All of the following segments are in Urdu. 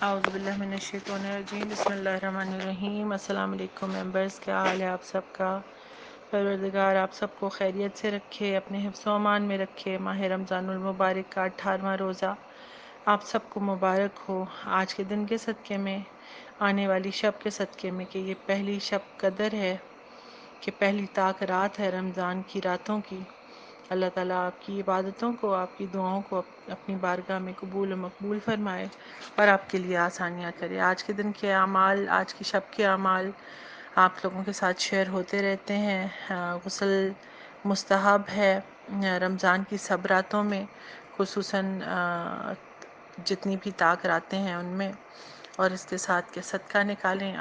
اعوذ باللہ من الشیطان الرجیم، بسم اللہ الرحمن الرحیم۔ السلام علیکم ممبرز، کیا حال ہے آپ سب کا؟ پروردگار آپ سب کو خیریت سے رکھے، اپنے حفظ و امان میں رکھے۔ ماہ رمضان المبارک کا 18واں روزہ آپ سب کو مبارک ہو۔ آج کے دن کے صدقے میں، آنے والی شب کے صدقے میں، کہ یہ پہلی شب قدر ہے، کہ پہلی طاق رات ہے رمضان کی راتوں کی۔ اللہ تعالیٰ آپ کی عبادتوں کو، آپ کی دعاؤں کو اپنی بارگاہ میں قبول و مقبول فرمائے اور آپ کے لیے آسانیاں کرے۔ آج کے دن کے اعمال، آج کی شب کے اعمال آپ لوگوں کے ساتھ شیئر ہوتے رہتے ہیں۔ غسل مستحب ہے رمضان کی سب راتوں میں، خصوصاً جتنی بھی طاق راتیں ہیں ان میں، اور اس کے ساتھ کہ صدقہ نکالیں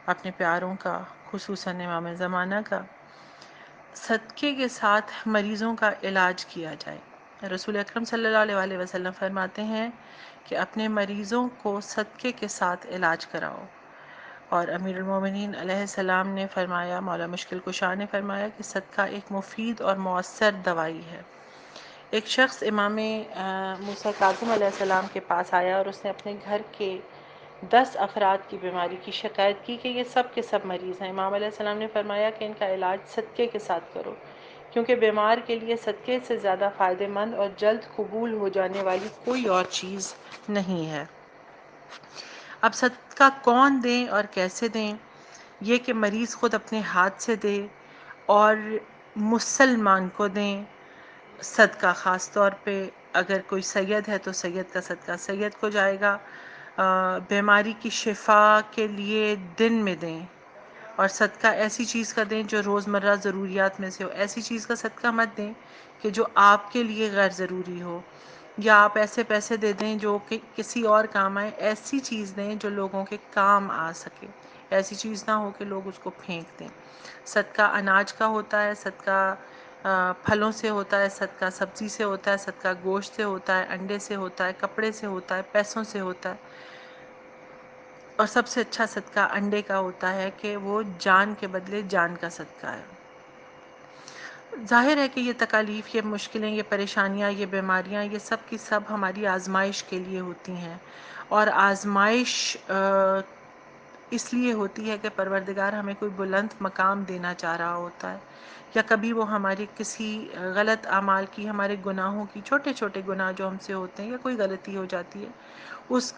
اپنے پیاروں کا، خصوصاً امام زمانہ کا۔ صدقے کے ساتھ مریضوں کا علاج کیا جائے۔ رسول اکرم صلی اللہ علیہ وسلم فرماتے ہیں کہ اپنے مریضوں کو صدقے کے ساتھ علاج کراؤ، اور امیر المومنین علیہ السلام نے فرمایا، مولا مشکل کشا نے فرمایا کہ صدقہ ایک مفید اور مؤثر دوائی ہے۔ ایک شخص امام موسیٰ کاظم علیہ السلام کے پاس آیا اور اس نے اپنے گھر کے 10 افراد کی بیماری کی شکایت کی کہ یہ سب کے سب مریض ہیں۔ امام علیہ السلام نے فرمایا کہ ان کا علاج صدقے کے ساتھ کرو، کیونکہ بیمار کے لیے صدقے سے زیادہ فائدہ مند اور جلد قبول ہو جانے والی کوئی اور چیز نہیں ہے۔ اب صدقہ کون دیں اور کیسے دیں؟ یہ کہ مریض خود اپنے ہاتھ سے دے اور مسلمان کو دیں صدقہ۔ خاص طور پہ اگر کوئی سید ہے تو سید کا صدقہ سید کو جائے گا۔ بیماری کی شفا کے لیے دن میں دیں، اور صدقہ ایسی چیز کا دیں جو روزمرہ ضروریات میں سے ہو۔ ایسی چیز کا صدقہ مت دیں کہ جو آپ کے لیے غیر ضروری ہو، یا آپ ایسے پیسے دے دیں جو کہ کسی اور کام آئے۔ ایسی چیز دیں جو لوگوں کے کام آ سکے، ایسی چیز نہ ہو کہ لوگ اس کو پھینک دیں۔ صدقہ اناج کا ہوتا ہے، صدقہ پھلوں سے ہوتا ہے، صدقہ سبزی سے ہوتا ہے، صدقہ گوشت سے ہوتا ہے، انڈے سے ہوتا ہے، کپڑے سے ہوتا ہے، پیسوں سے ہوتا ہے۔ اور سب سے اچھا صدقہ انڈے کا ہوتا ہے کہ وہ جان کے بدلے جان کا صدقہ ہے۔ ظاہر ہے کہ یہ تکالیف، یہ مشکلیں، یہ پریشانیاں، یہ بیماریاں، یہ سب کی سب ہماری آزمائش کے لیے ہوتی ہیں، اور آزمائش اس لیے ہوتی ہے کہ پروردگار ہمیں کوئی بلند مقام دینا چاہ رہا ہوتا ہے، یا کبھی وہ ہماری کسی غلط اعمال کی، ہمارے گناہوں کی، چھوٹے چھوٹے گناہ جو ہم سے ہوتے ہیں، یا کوئی غلطی ہو جاتی ہے، اس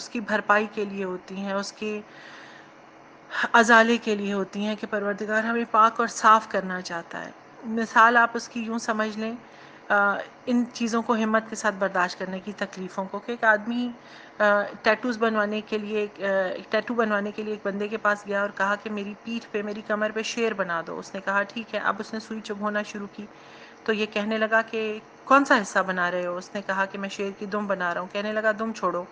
کی بھرپائی کے لیے ہوتی ہیں، اس کے ازالے کے لیے ہوتی ہیں، کہ پروردگار ہمیں پاک اور صاف کرنا چاہتا ہے۔ مثال آپ اس کی یوں سمجھ لیں، ان چیزوں کو ہمت کے ساتھ برداشت کرنے کی، تکلیفوں کو، کہ ایک آدمی ٹیٹو بنوانے کے لیے ایک بندے کے پاس گیا اور کہا کہ میری پیٹھ پہ، میری کمر پہ شیر بنا دو۔ اس نے کہا ٹھیک ہے۔ اب اس نے سوئی چبھونا شروع کی تو یہ کہنے لگا کہ کون سا حصہ بنا رہے ہو؟ اس نے کہا کہ میں شیر کی دم بنا رہا ہوں۔ کہنے لگا دم چھوڑو،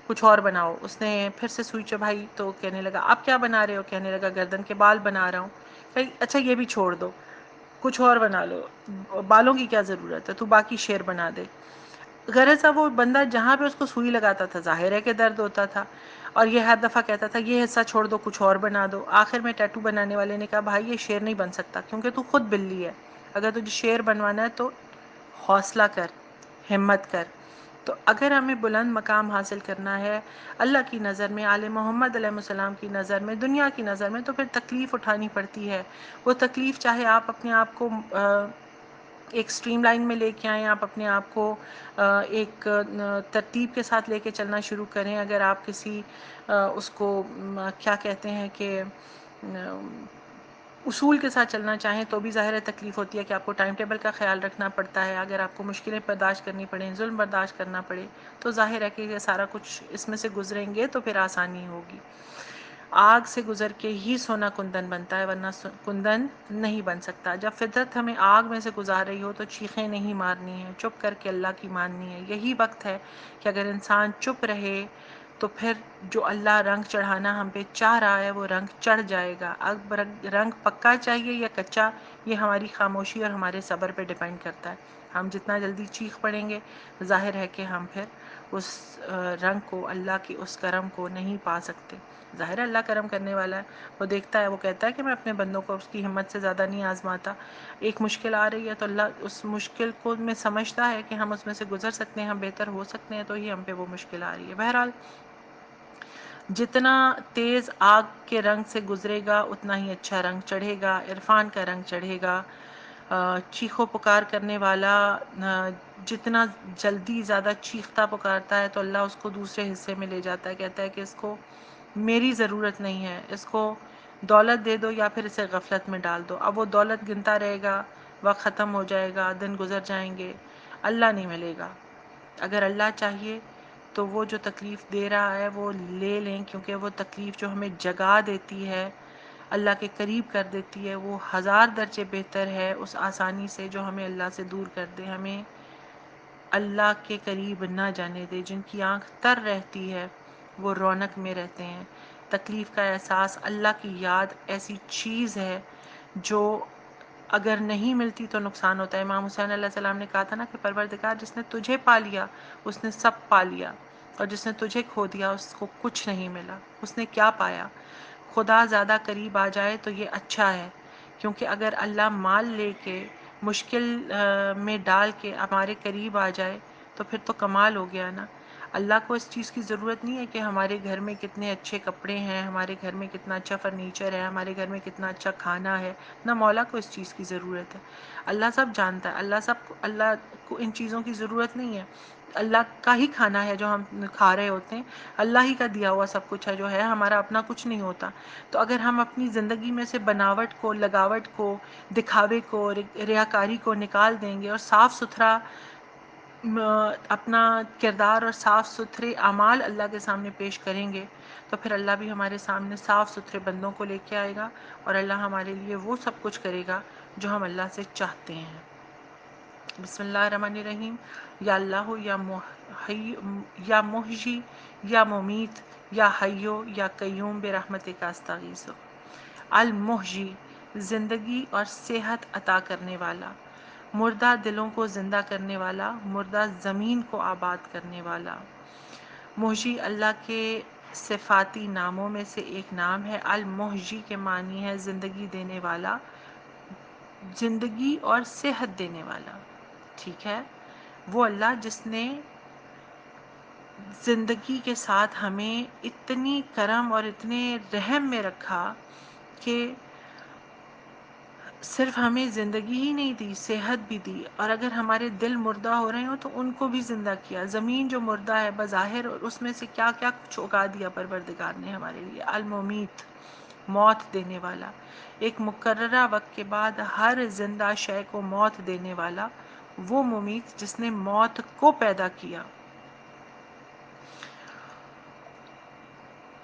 کچھ اور بناؤ۔ اس نے پھر سے سوئی چبھائی تو کہنے لگا آپ کیا بنا رہے ہو؟ کہنے لگا گردن کے بال بنا رہا ہوں۔ کہ اچھا یہ بھی چھوڑ دو، کچھ اور بنا لو، بالوں کی کیا ضرورت ہے، تو باقی شیر بنا دے۔ غرض وہ بندہ جہاں پہ اس کو سوئی لگاتا تھا ظاہر ہے کہ درد ہوتا تھا، اور یہ ہر دفعہ کہتا تھا یہ حصہ چھوڑ دو، کچھ اور بنا دو۔ آخر میں ٹیٹو بنانے والے نے کہا بھائی یہ شیر نہیں بن سکتا، کیونکہ تو خود بلی ہے، اگر تجھے شیر بنوانا ہے تو حوصلہ کر، ہمت کر۔ تو اگر ہمیں بلند مقام حاصل کرنا ہے اللہ کی نظر میں، آل محمد علیہ السلام کی نظر میں، دنیا کی نظر میں، تو پھر تکلیف اٹھانی پڑتی ہے۔ وہ تکلیف چاہے آپ اپنے آپ کو ایک سٹریم لائن میں لے کے آئیں، آپ اپنے آپ کو ایک ترتیب کے ساتھ لے کے چلنا شروع کریں۔ اگر آپ کسی اس کو کیا کہتے ہیں کہ اصول کے ساتھ چلنا چاہیں تو بھی ظاہر ہے تکلیف ہوتی ہے کہ آپ کو ٹائم ٹیبل کا خیال رکھنا پڑتا ہے۔ اگر آپ کو مشکلیں برداشت کرنی پڑیں، ظلم برداشت کرنا پڑے، تو ظاہر ہے کہ یہ سارا کچھ اس میں سے گزریں گے تو پھر آسانی ہوگی۔ آگ سے گزر کے ہی سونا کندن بنتا ہے، ورنہ کندن نہیں بن سکتا۔ جب فطرت ہمیں آگ میں سے گزار رہی ہو تو چیخیں نہیں مارنی ہیں، چپ کر کے اللہ کی ماننی ہے۔ یہی وقت ہے کہ اگر انسان چپ رہے تو پھر جو اللہ رنگ چڑھانا ہم پہ چاہ رہا ہے وہ رنگ چڑھ جائے گا۔ اب رنگ پکا چاہیے یا کچا، یہ ہماری خاموشی اور ہمارے صبر پہ ڈیپینڈ کرتا ہے۔ ہم جتنا جلدی چیخ پڑیں گے ظاہر ہے کہ ہم پھر اس رنگ کو، اللہ کے اس کرم کو نہیں پا سکتے۔ ظاہر ہے اللہ کرم کرنے والا ہے، وہ دیکھتا ہے، وہ کہتا ہے کہ میں اپنے بندوں کو اس کی ہمت سے زیادہ نہیں آزماتا۔ ایک مشکل آ رہی ہے تو اللہ اس مشکل کو میں سمجھتا ہے کہ ہم اس میں سے گزر سکتے ہیں، ہم بہتر ہو سکتے ہیں، تو ہی ہم پہ وہ مشکل آ رہی ہے۔ بہرحال جتنا تیز آگ کے رنگ سے گزرے گا اتنا ہی اچھا رنگ چڑھے گا، عرفان کا رنگ چڑھے گا۔ چیخو پکار کرنے والا جتنا جلدی زیادہ چیختا پکارتا ہے تو اللہ اس کو دوسرے حصے میں لے جاتا ہے، کہتا ہے کہ اس کو میری ضرورت نہیں ہے، اس کو دولت دے دو یا پھر اسے غفلت میں ڈال دو۔ اب وہ دولت گنتا رہے گا، وقت ختم ہو جائے گا، دن گزر جائیں گے، اللہ نہیں ملے گا۔ اگر اللہ چاہیے تو وہ جو تکلیف دے رہا ہے وہ لے لیں، کیونکہ وہ تکلیف جو ہمیں جگا دیتی ہے، اللہ کے قریب کر دیتی ہے، وہ ہزار درجے بہتر ہے اس آسانی سے جو ہمیں اللہ سے دور کر دے، ہمیں اللہ کے قریب نہ جانے دے۔ جن کی آنکھ تر رہتی ہے وہ رونق میں رہتے ہیں۔ تکلیف کا احساس، اللہ کی یاد ایسی چیز ہے جو اگر نہیں ملتی تو نقصان ہوتا ہے۔ امام حسین علیہ السلام نے کہا تھا نا کہ پروردگار جس نے تجھے پا لیا اس نے سب پا لیا، اور جس نے تجھے کھو دیا اس کو کچھ نہیں ملا۔ اس نے کیا پایا؟ خدا زیادہ قریب آ جائے تو یہ اچھا ہے، کیونکہ اگر اللہ مال لے کے مشکل میں ڈال کے ہمارے قریب آ جائے تو پھر تو کمال ہو گیا نا۔ اللہ کو اس چیز کی ضرورت نہیں ہے کہ ہمارے گھر میں کتنے اچھے کپڑے ہیں، ہمارے گھر میں کتنا اچھا فرنیچر ہے، ہمارے گھر میں کتنا اچھا کھانا ہے، نہ مولا کو اس چیز کی ضرورت ہے۔ اللہ سب جانتا ہے، اللہ کو ان چیزوں کی ضرورت نہیں ہے۔ اللہ کا ہی کھانا ہے جو ہم کھا رہے ہوتے ہیں، اللہ ہی کا دیا ہوا سب کچھ ہے جو ہے، ہمارا اپنا کچھ نہیں ہوتا۔ تو اگر ہم اپنی زندگی میں سے بناوٹ کو، لگاوٹ کو، دکھاوے کو، ریاکاری کو نکال دیں گے اور صاف ستھرا اپنا کردار اور صاف ستھرے اعمال اللہ کے سامنے پیش کریں گے تو پھر اللہ بھی ہمارے سامنے صاف ستھرے بندوں کو لے کے آئے گا، اور اللہ ہمارے لیے وہ سب کچھ کرے گا جو ہم اللہ سے چاہتے ہیں۔ بسم اللہ الرحمن الرحیم۔ یا اللہ یا محیی یا ممیت یا حیو یا قیوم برحمتک استغیث۔ المحیی، زندگی اور صحت عطا کرنے والا، مردہ دلوں کو زندہ کرنے والا، مردہ زمین کو آباد کرنے والا۔ محیی اللہ کے صفاتی ناموں میں سے ایک نام ہے۔ المحیی کے معنی ہے زندگی دینے والا، زندگی اور صحت دینے والا، ٹھیک ہے۔ وہ اللہ جس نے زندگی کے ساتھ ہمیں اتنی کرم اور اتنے رحم میں رکھا کہ صرف ہمیں زندگی ہی نہیں دی، صحت بھی دی، اور اگر ہمارے دل مردہ ہو رہے ہوں تو ان کو بھی زندہ کیا۔ زمین جو مردہ ہے بظاہر، اور اس میں سے کیا کیا کچھ اگا دیا پروردگار نے ہمارے لیے۔ الممیت، موت دینے والا، ایک مقررہ وقت کے بعد ہر زندہ شے کو موت دینے والا، وہ ممیت جس نے موت کو پیدا کیا۔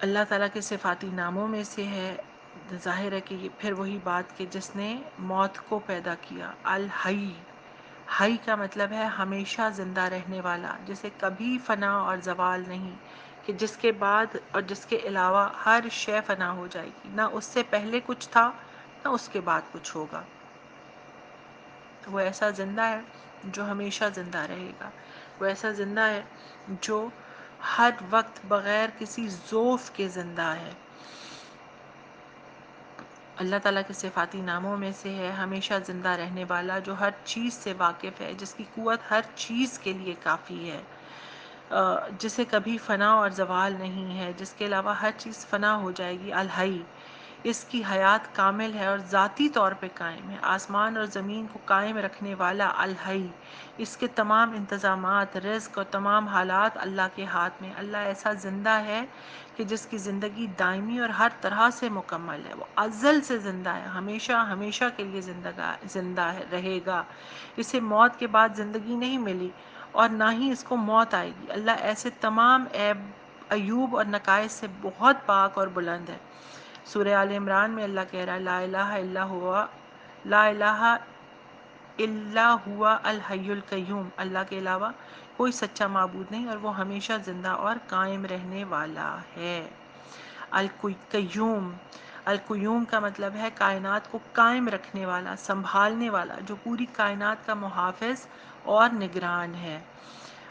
اللہ تعالیٰ کے صفاتی ناموں میں سے ہے، ظاہر ہے کہ یہ پھر وہی بات کہ جس نے موت کو پیدا کیا۔ الحی، حی کا مطلب ہے ہمیشہ زندہ رہنے والا، جسے کبھی فنا اور زوال نہیں، کہ جس کے بعد اور جس کے علاوہ ہر شے فنا ہو جائے گی، نہ اس سے پہلے کچھ تھا نہ اس کے بعد کچھ ہوگا۔ وہ ایسا زندہ ہے جو ہمیشہ زندہ رہے گا، وہ ایسا زندہ ہے جو ہر وقت بغیر کسی ضعف کے زندہ ہے۔ اللہ تعالیٰ کے صفاتی ناموں میں سے ہے ہمیشہ زندہ رہنے والا، جو ہر چیز سے واقف ہے، جس کی قوت ہر چیز کے لیے کافی ہے، جسے کبھی فنا اور زوال نہیں ہے، جس کے علاوہ ہر چیز فنا ہو جائے گی۔ الحی، اس کی حیات کامل ہے اور ذاتی طور پہ قائم ہے، آسمان اور زمین کو قائم رکھنے والا الحی، اس کے تمام انتظامات، رزق اور تمام حالات اللہ کے ہاتھ میں۔ اللہ ایسا زندہ ہے کہ جس کی زندگی دائمی اور ہر طرح سے مکمل ہے، وہ ازل سے زندہ ہے، ہمیشہ ہمیشہ کے لیے زندہ رہے گا، اسے موت کے بعد زندگی نہیں ملی اور نہ ہی اس کو موت آئے گی۔ اللہ ایسے تمام عیوب اور نقائص سے بہت پاک اور بلند ہے۔ سورہ آل عمران میں اللہ کہہ رہا ہے لا الہ الا ہوا، لا الہ الا ہوا الحی القیوم، اللہ کے علاوہ کوئی سچا معبود نہیں اور وہ ہمیشہ زندہ اور قائم رہنے والا ہے۔ القیوم، القیوم کا مطلب ہے کائنات کو قائم رکھنے والا، سنبھالنے والا، جو پوری کائنات کا محافظ اور نگران ہے۔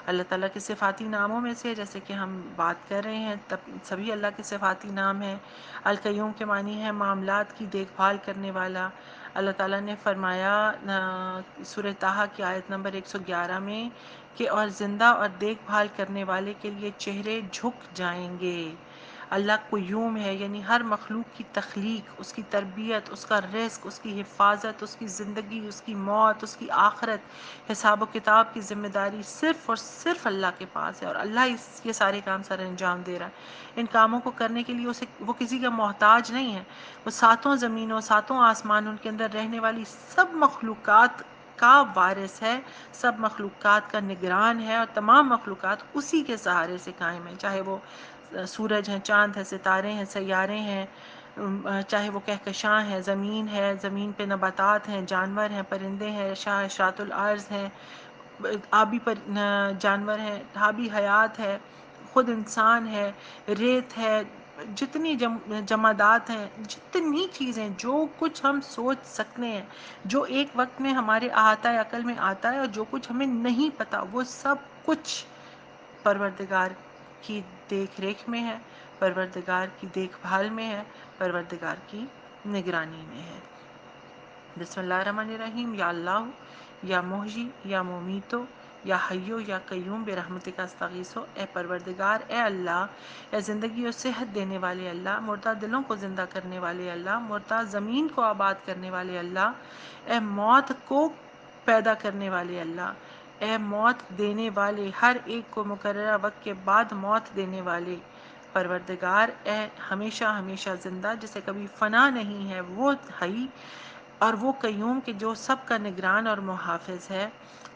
اللہ تعالیٰ کے صفاتی ناموں میں سے جیسے کہ ہم بات کر رہے ہیں تب سبھی اللہ کے صفاتی نام ہیں۔ القیوم کے معنی ہے معاملات کی دیکھ بھال کرنے والا۔ اللہ تعالیٰ نے فرمایا سورہ طٰہٰ کی آیت نمبر 111 میں کہ اور زندہ اور دیکھ بھال کرنے والے کے لیے چہرے جھک جائیں گے۔ اللہ قیوم ہے، یعنی ہر مخلوق کی تخلیق، اس کی تربیت، اس کا رزق، اس کی حفاظت، اس کی زندگی، اس کی موت، اس کی آخرت، حساب و کتاب کی ذمہ داری صرف اور صرف اللہ کے پاس ہے، اور اللہ یہ سارے کام سر انجام دے رہا ہے۔ ان کاموں کو کرنے کے لیے وہ کسی کا محتاج نہیں ہے۔ وہ ساتوں زمینوں، ساتوں آسمان، ان کے اندر رہنے والی سب مخلوقات کا وارث ہے، سب مخلوقات کا نگران ہے، اور تمام مخلوقات اسی کے سہارے سے قائم ہیں، چاہے وہ سورج ہیں، چاند ہے، ستارے ہیں، سیارے ہیں، چاہے وہ کہکشاں ہے، زمین ہے، زمین پہ نباتات ہیں، جانور ہیں، پرندے ہیں، اشارات الارض ہیں، آبی پر جانور ہیں، آبی حیات ہے، خود انسان ہے، ریت ہے، جتنی جمادات ہیں، جتنی چیزیں جو کچھ ہم سوچ سکتے ہیں، جو ایک وقت میں ہمارے احاطہ عقل میں آتا ہے، اور جو کچھ ہمیں نہیں پتا، وہ سب کچھ پروردگار کی دیکھ ریکھ میں ہے، پروردگار کی دیکھ بھال میں ہے، پروردگار کی نگرانی میں ہے۔ بسم اللہ الرحمن الرحیم۔ یا اللہ، یا محیی، یا ممیتو، یا حیو، یا قیوم برحمتک استغیث۔ اے پروردگار، اے اللہ، اے زندگی اور صحت دینے والے اللہ، مردہ دلوں کو زندہ کرنے والے اللہ، مردہ زمین کو آباد کرنے والے اللہ، اے موت کو پیدا کرنے والے اللہ، اے موت دینے والے، ہر ایک کو مقررہ وقت کے بعد موت دینے والے پروردگار، اے ہمیشہ ہمیشہ زندہ جسے کبھی فنا نہیں ہے، وہ حی اور وہ قیوم کہ جو سب کا نگران اور محافظ ہے،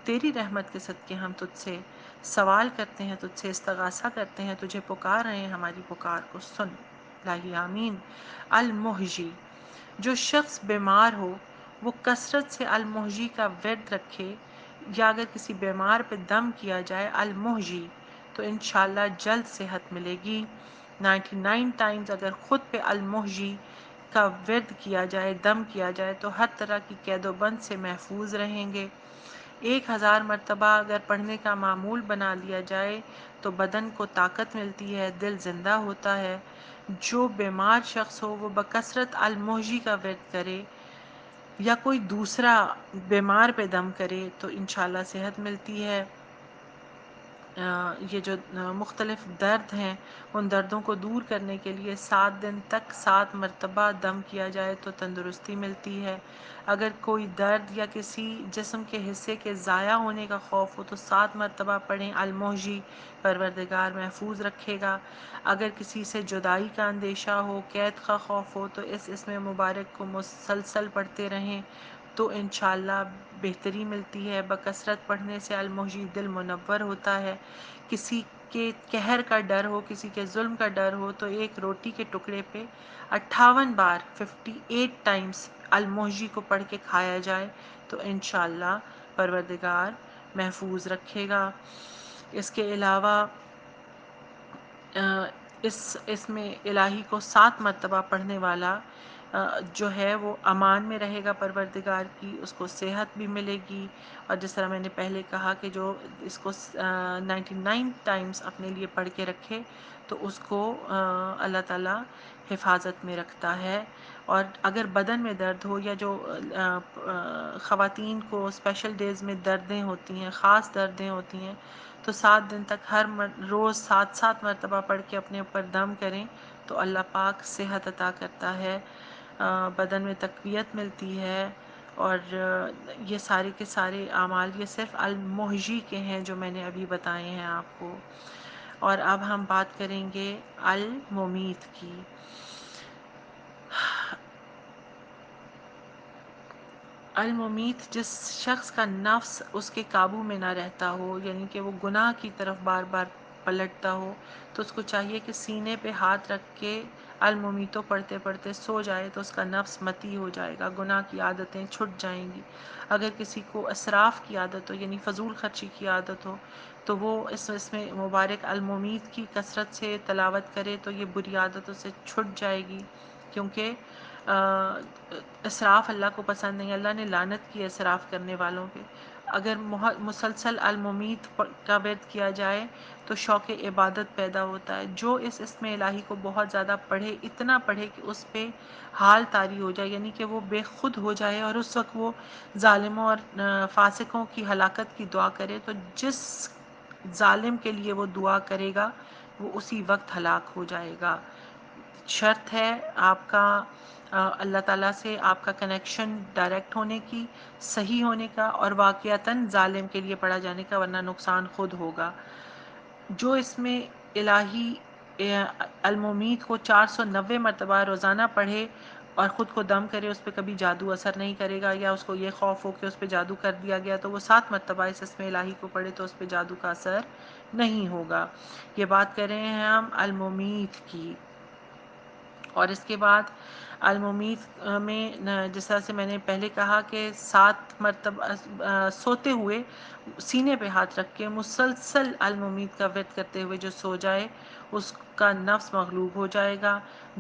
تیری رحمت کے صدقے ہم تجھ سے سوال کرتے ہیں، تجھ سے استغاثہ کرتے ہیں، تجھے پکار رہے ہیں، ہماری پکار کو سن۔ الہی آمین۔ المحجی، جو شخص بیمار ہو وہ کثرت سے المحجی کا ورد رکھے، یا اگر کسی بیمار پہ دم کیا جائے المحجی تو انشاءاللہ جلد صحت ملے گی۔ 99 ٹائمز اگر خود پہ المحجی کا ورد کیا جائے، دم کیا جائے، تو ہر طرح کی قید و بند سے محفوظ رہیں گے۔ 1000 مرتبہ اگر پڑھنے کا معمول بنا لیا جائے تو بدن کو طاقت ملتی ہے، دل زندہ ہوتا ہے۔ جو بیمار شخص ہو وہ بکثرت المحجی کا ورد کرے یا کوئی دوسرا بیمار پہ دم کرے تو انشاءاللہ صحت ملتی ہے۔ یہ جو مختلف درد ہیں ان دردوں کو دور کرنے کے لیے 7 دن تک 7 مرتبہ دم کیا جائے تو تندرستی ملتی ہے۔ اگر کوئی درد یا کسی جسم کے حصے کے ضائع ہونے کا خوف ہو تو 7 مرتبہ پڑھیں المحجی، پروردگار محفوظ رکھے گا۔ اگر کسی سے جدائی کا اندیشہ ہو، قید کا خوف ہو تو اس اسم مبارک کو مسلسل پڑھتے رہیں تو انشاءاللہ بہتری ملتی ہے۔ بکثرت پڑھنے سے المحجی دل منور ہوتا ہے۔ کسی کے قہر کا ڈر ہو، کسی کے ظلم کا ڈر ہو تو ایک روٹی کے ٹکڑے پہ 58 بار 58 ٹائمز المحجی کو پڑھ کے کھایا جائے تو انشاءاللہ پروردگار محفوظ رکھے گا۔ اس کے علاوہ اس میں الہی کو 7 مرتبہ پڑھنے والا جو ہے وہ امان میں رہے گا پروردگار کی، اس کو صحت بھی ملے گی، اور جس طرح میں نے پہلے کہا کہ جو اس کو 99 ٹائمز اپنے لیے پڑھ کے رکھے تو اس کو اللہ تعالیٰ حفاظت میں رکھتا ہے۔ اور اگر بدن میں درد ہو یا جو خواتین کو اسپیشل ڈیز میں دردیں ہوتی ہیں، خاص دردیں ہوتی ہیں، تو 7 دن تک ہر روز 7 مرتبہ پڑھ کے اپنے اوپر دم کریں تو اللہ پاک صحت عطا کرتا ہے، بدن میں تقویت ملتی ہے۔ اور یہ سارے کے سارے اعمال یہ صرف المحجی کے ہیں جو میں نے ابھی بتائے ہیں آپ کو۔ اور اب ہم بات کریں گے الممیت کی۔ الممیت، جس شخص کا نفس اس کے قابو میں نہ رہتا ہو، یعنی کہ وہ گناہ کی طرف بار بار پلٹتا ہو، تو اس کو چاہیے کہ سینے پہ ہاتھ رکھ کے الممیتو پڑھتے پڑھتے سو جائے تو اس کا نفس متی ہو جائے گا، گناہ کی عادتیں چھٹ جائیں گی۔ اگر کسی کو اسراف کی عادت ہو، یعنی فضول خرچی کی عادت ہو، تو وہ اس میں مبارک الممیت کی کثرت سے تلاوت کرے تو یہ بری عادتوں سے چھٹ جائے گی، کیونکہ اسراف اللہ کو پسند نہیں، اللہ نے لعنت کی اسراف کرنے والوں پہ۔ اگر مسلسل الممیت کا ورد کیا جائے تو شوق عبادت پیدا ہوتا ہے. جو اس اسم الہی کو بہت زیادہ پڑھے، اتنا پڑھے کہ اس پہ حال طاری ہو جائے، یعنی کہ وہ بے خود ہو جائے اور اس وقت وہ ظالموں اور فاسقوں کی ہلاکت کی دعا کرے، تو جس ظالم کے لیے وہ دعا کرے گا وہ اسی وقت ہلاک ہو جائے گا. شرط ہے آپ کا اللہ تعالیٰ سے آپ کا کنیکشن ڈائریکٹ ہونے کی، صحیح ہونے کا، اور واقعتاً ظالم کے لیے پڑھا جانے کا، ورنہ نقصان خود ہوگا. جو اس میں الہی الممیت کو 490 مرتبہ روزانہ پڑھے اور خود کو دم کرے، اس پہ کبھی جادو اثر نہیں کرے گا، یا اس کو یہ خوف ہو کہ اس پہ جادو کر دیا گیا تو وہ 7 مرتبہ اس اسم الہی کو پڑھے تو اس پہ جادو کا اثر نہیں ہوگا. یہ بات کر رہے ہیں ہم الممیت کی. اور اس کے بعد الممیت میں جس طرح سے میں نے پہلے کہا کہ 7 مرتبہ سوتے ہوئے سینے پہ ہاتھ رکھ کے مسلسل الممیت کا ورد کرتے ہوئے جو سو جائے اس کا نفس مغلوب ہو جائے گا.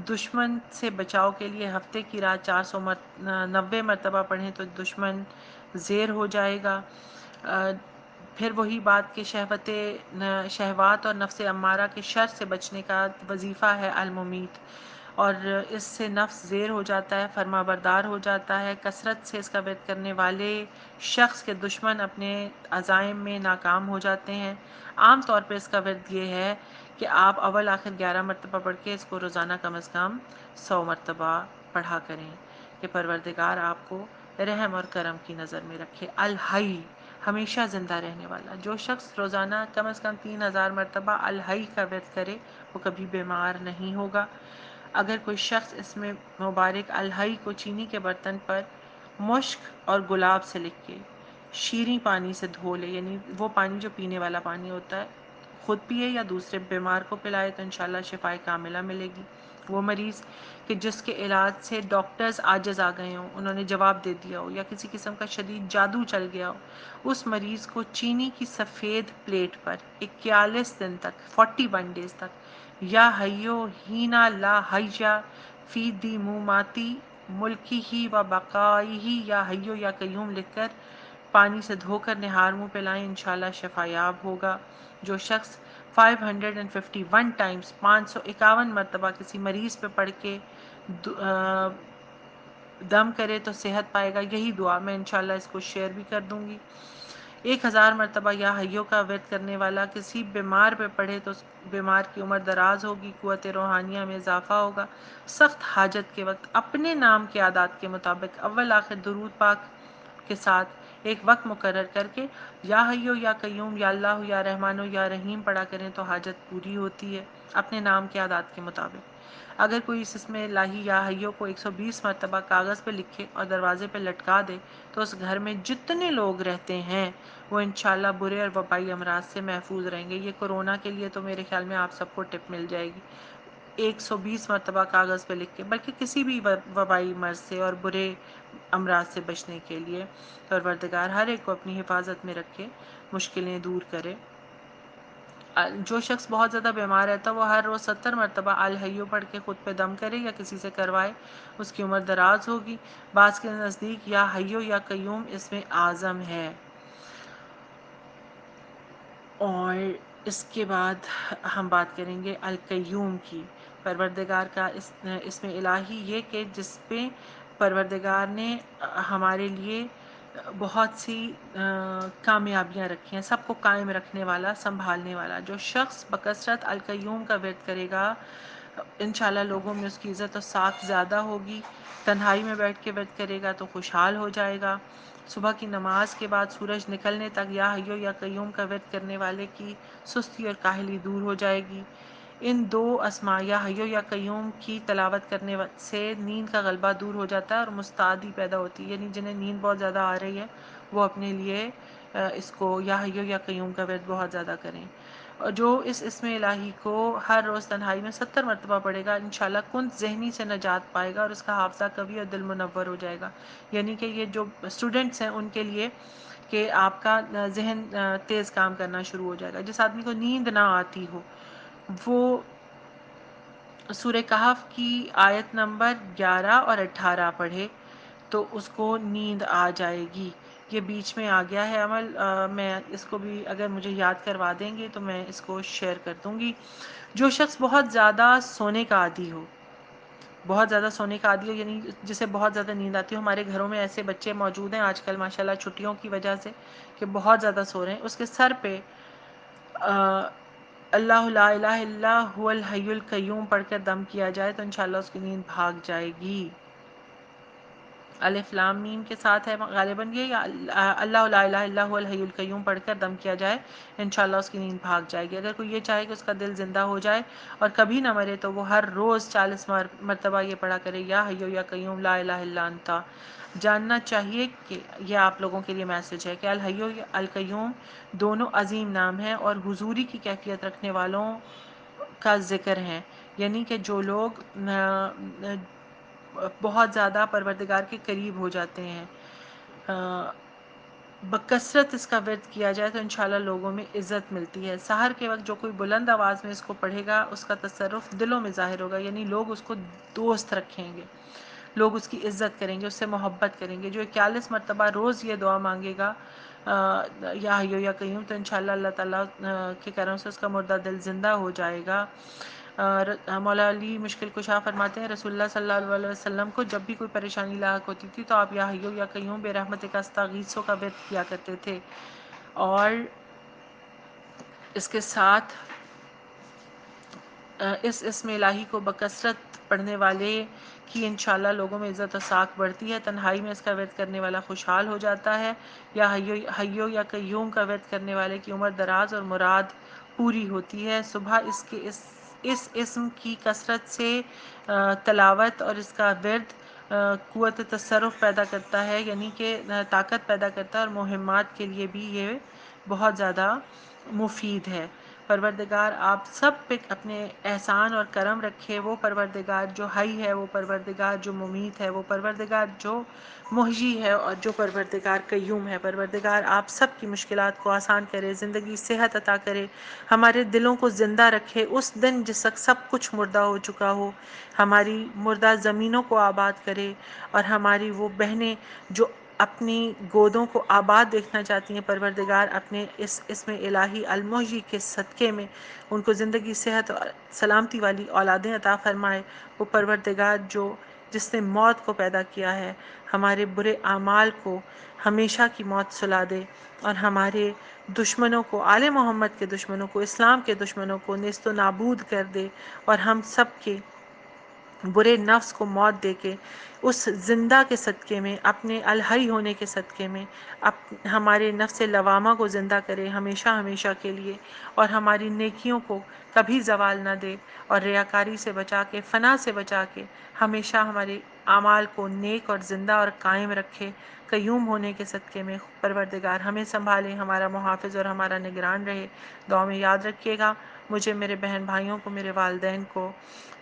دشمن سے بچاؤ کے لیے ہفتے کی رات 490 مرتبہ پڑھیں تو دشمن زیر ہو جائے گا. پھر وہی بات کہ شہوات اور نفس امارہ کے شر سے بچنے کا وظیفہ ہے الممیت، اور اس سے نفس زیر ہو جاتا ہے، فرما بردار ہو جاتا ہے. کثرت سے اس کا ورد کرنے والے شخص کے دشمن اپنے عزائم میں ناکام ہو جاتے ہیں. عام طور پہ اس کا ورد یہ ہے کہ آپ اول آخر 11 مرتبہ پڑھ کے اس کو روزانہ کم از کم 100 مرتبہ پڑھا کریں کہ پروردگار آپ کو رحم اور کرم کی نظر میں رکھے. الحی، ہمیشہ زندہ رہنے والا. جو شخص روزانہ کم از کم 3000 مرتبہ الحی کا ورد کرے وہ کبھی بیمار نہیں ہوگا. اگر کوئی شخص اس میں مبارک الحی کو چینی کے برتن پر مشک اور گلاب سے لکھ کے شیریں پانی سے دھو لے، یعنی وہ پانی جو پینے والا پانی ہوتا ہے، خود پیے یا دوسرے بیمار کو پلائے تو انشاءاللہ شفائے کاملہ ملے گی. وہ مریض کہ جس کے علاج سے ڈاکٹرز عاجز آ گئے ہوں، انہوں نے جواب دے دیا ہو، یا کسی قسم کا شدید جادو چل گیا ہو، اس مریض کو چینی کی سفید پلیٹ پر 41 دن تک 41 ڈیز تک یا حیو ہینا لا حیا فی دی موماتی ملکی ہی و بقائی ہی یا حیو یا قیوم لکھ کر پانی سے دھو کر نہار منہ پلائیں، انشاءاللہ شفا یاب ہوگا. جو شخص 551 ٹائمز 551 مرتبہ کسی مریض پہ پڑھ کے دم کرے تو صحت پائے گا. یہی دعا میں انشاءاللہ اس کو شیئر بھی کر دوں گی. 1000 مرتبہ یا حیو کا ورد کرنے والا کسی بیمار پہ پڑھے تو اس بیمار کی عمر دراز ہوگی، قوت روحانیہ میں اضافہ ہوگا. سخت حاجت کے وقت اپنے نام کے عادات کے مطابق اول آخر درود پاک کے ساتھ ایک وقت مقرر کر کے یا حیو یا قیوم یا اللہ یا رحمانو یا رحیم پڑھا کریں تو حاجت پوری ہوتی ہے اپنے نام کے عادات کے مطابق. اگر کوئی اس اسم الہی یا حیو کو 120 مرتبہ کاغذ پہ لکھے اور دروازے پہ لٹکا دے تو اس گھر میں جتنے لوگ رہتے ہیں وہ انشاءاللہ برے اور وبائی امراض سے محفوظ رہیں گے. یہ کورونا کے لیے تو میرے خیال میں آپ سب کو ٹپ مل جائے گی. 120 مرتبہ کاغذ پہ لکھ کے، بلکہ کسی بھی وبائی مرض سے اور برے امراض سے بچنے کے لیے پروردگار ہر ایک کو اپنی حفاظت میں رکھے، مشکلیں دور کرے. جو شخص بہت زیادہ بیمار رہتا ہے وہ ہر روز 70 مرتبہ الحیو پڑھ کے خود پہ دم کرے یا کسی سے کروائے، اس کی عمر دراز ہوگی. بعض کے نزدیک یا حیو یا قیوم اس میں اعظم ہے. اور اس کے بعد ہم بات کریں گے القیوم کی. پروردگار کا اس میں الہی یہ کہ جس پہ پروردگار نے ہمارے لیے بہت سی کامیابیاں رکھی ہیں، سب کو قائم رکھنے والا، سنبھالنے والا. جو شخص بکثرت القیوم کا ورد کرے گا انشاءاللہ لوگوں میں اس کی عزت و ساکھ زیادہ ہوگی. تنہائی میں بیٹھ کے ورد کرے گا تو خوشحال ہو جائے گا. صبح کی نماز کے بعد سورج نکلنے تک یا حیو یا قیوم کا ورد کرنے والے کی سستی اور کاہلی دور ہو جائے گی. ان دو اسماء یا حیو یا قیوم کی تلاوت کرنے سے نیند کا غلبہ دور ہو جاتا ہے اور مستعدی پیدا ہوتی ہے، یعنی جنہیں نیند بہت زیادہ آ رہی ہے وہ اپنے لیے اس کو یا حیو یا قیوم کا ورد بہت زیادہ کریں. اور جو اس اسم الہی کو ہر روز تنہائی میں 70 مرتبہ پڑھے گا انشاءاللہ کند ذہنی سے نجات پائے گا اور اس کا حافظہ قوی اور دل منور ہو جائے گا. یعنی کہ یہ جو اسٹوڈنٹس ہیں ان کے لیے کہ آپ کا ذہن تیز کام کرنا شروع ہو جائے گا. جس آدمی کو نیند نہ آتی ہو وہ سورہ کہف کی آیت نمبر 11 اور 18 پڑھے تو اس کو نیند آ جائے گی. یہ بیچ میں آ گیا ہے عمل، میں اس کو بھی اگر مجھے یاد کروا دیں گے تو میں اس کو شیئر کر دوں گی۔ جو شخص بہت زیادہ سونے کا عادی ہو، بہت زیادہ سونے کا عادی ہو، یعنی جسے بہت زیادہ نیند آتی ہو، ہمارے گھروں میں ایسے بچے موجود ہیں آج کل ماشاءاللہ چھٹیوں کی وجہ سے کہ بہت زیادہ سو رہے ہیں، اس کے سر پہ اللہ لا الہ الا هو الحی القیوم پڑھ کر دم کیا جائے تو انشاءاللہ اس کی نیند بھاگ جائے گی۔ الف لام میم کے ساتھ ہے غالباً یہ، یا اللہ لا الہ الا هو الحی القیوم پڑھ کر دم کیا جائے انشاءاللہ اس کی نیند بھاگ جائے گی۔ اگر کوئی یہ چاہے کہ اس کا دل زندہ ہو جائے اور کبھی نہ مرے تو وہ ہر روز 40 مرتبہ یہ پڑھا کرے، یا حیو یا قیوم لا الہ الا انت۔ جاننا چاہیے کہ یہ آپ لوگوں کے لیے میسج ہے کہ الحیو القیوم دونوں عظیم نام ہیں اور حضوری کی کیفیت رکھنے والوں کا ذکر ہے، یعنی کہ جو لوگ بہت زیادہ پروردگار کے قریب ہو جاتے ہیں، بکثرت اس کا ورد کیا جائے تو انشاءاللہ لوگوں میں عزت ملتی ہے۔ سحر کے وقت جو کوئی بلند آواز میں اس کو پڑھے گا اس کا تصرف دلوں میں ظاہر ہوگا، یعنی لوگ اس کو دوست رکھیں گے، لوگ اس کی عزت کریں گے، اس سے محبت کریں گے۔ جو 41 مرتبہ روز یہ دعا مانگے گا یا حیو یا قیوم تو انشاءاللہ اللہ تعالیٰ کے کرم سے اس کا مردہ دل زندہ ہو جائے گا۔ مولا علی مشکل کشا فرماتے ہیں رسول اللہ صلی اللہ علیہ وسلم کو جب بھی کوئی پریشانی لاحق ہوتی تھی تو آپ یا حیو یا قیوم بے رحمتک استغیثو کا ورد کیا کرتے تھے، اور اس کے ساتھ اس اسم الہی کو بکثرت پڑھنے والے کی انشاءاللہ لوگوں میں عزت و ساکھ بڑھتی ہے۔ تنہائی میں اس کا ورد کرنے والا خوشحال ہو جاتا ہے۔ یا حیو یا قیوم کا ورد کرنے والے کی عمر دراز اور مراد پوری ہوتی ہے۔ صبح اس اسم کی کثرت سے تلاوت اور اس کا ورد قوت تصرف پیدا کرتا ہے، یعنی کہ طاقت پیدا کرتا ہے، اور مہمات کے لیے بھی یہ بہت زیادہ مفید ہے۔ پروردگار آپ سب پہ اپنے احسان اور کرم رکھے، وہ پروردگار جو حی ہے، وہ پروردگار جو ممیت ہے، وہ پروردگار جو محیی ہے، اور جو پروردگار قیوم ہے۔ پروردگار آپ سب کی مشکلات کو آسان کرے، زندگی صحت عطا کرے، ہمارے دلوں کو زندہ رکھے اس دن جس وقت سب کچھ مردہ ہو چکا ہو، ہماری مردہ زمینوں کو آباد کرے، اور ہماری وہ بہنیں جو اپنی گودوں کو آباد دیکھنا چاہتی ہیں، پروردگار اپنے اس اسم الہی المحیی کے صدقے میں ان کو زندگی صحت اور سلامتی والی اولادیں عطا فرمائے۔ وہ پروردگار جس نے موت کو پیدا کیا ہے، ہمارے برے اعمال کو ہمیشہ کی موت سلا دے، اور ہمارے دشمنوں کو، آل محمد کے دشمنوں کو، اسلام کے دشمنوں کو نیست و نابود کر دے، اور ہم سب کے برے نفس کو موت دے کے اس زندہ کے صدقے میں، اپنے الحی ہونے کے صدقے میں ہمارے نفس لوامہ کو زندہ کرے ہمیشہ ہمیشہ کے لیے، اور ہماری نیکیوں کو کبھی زوال نہ دے، اور ریاکاری سے بچا کے، فنا سے بچا کے ہمیشہ ہمارے اعمال کو نیک اور زندہ اور قائم رکھے قیوم ہونے کے صدقے میں۔ پروردگار ہمیں سنبھالے، ہمارا محافظ اور ہمارا نگران رہے۔ دعا میں یاد رکھیے گا مجھے، میرے بہن بھائیوں کو، میرے والدین کو،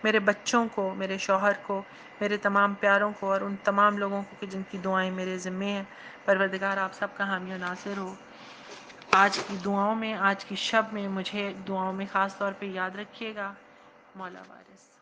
میرے بچوں کو، میرے شوہر کو، میرے تمام پیاروں کو، اور ان تمام لوگوں کو کہ جن کی دعائیں میرے ذمے ہیں۔ پروردگار آپ سب کا حامی و ناصر ہو۔ آج کی دعاؤں میں، آج کی شب میں مجھے دعاؤں میں خاص طور پہ یاد رکھیے گا۔ مولا وارث۔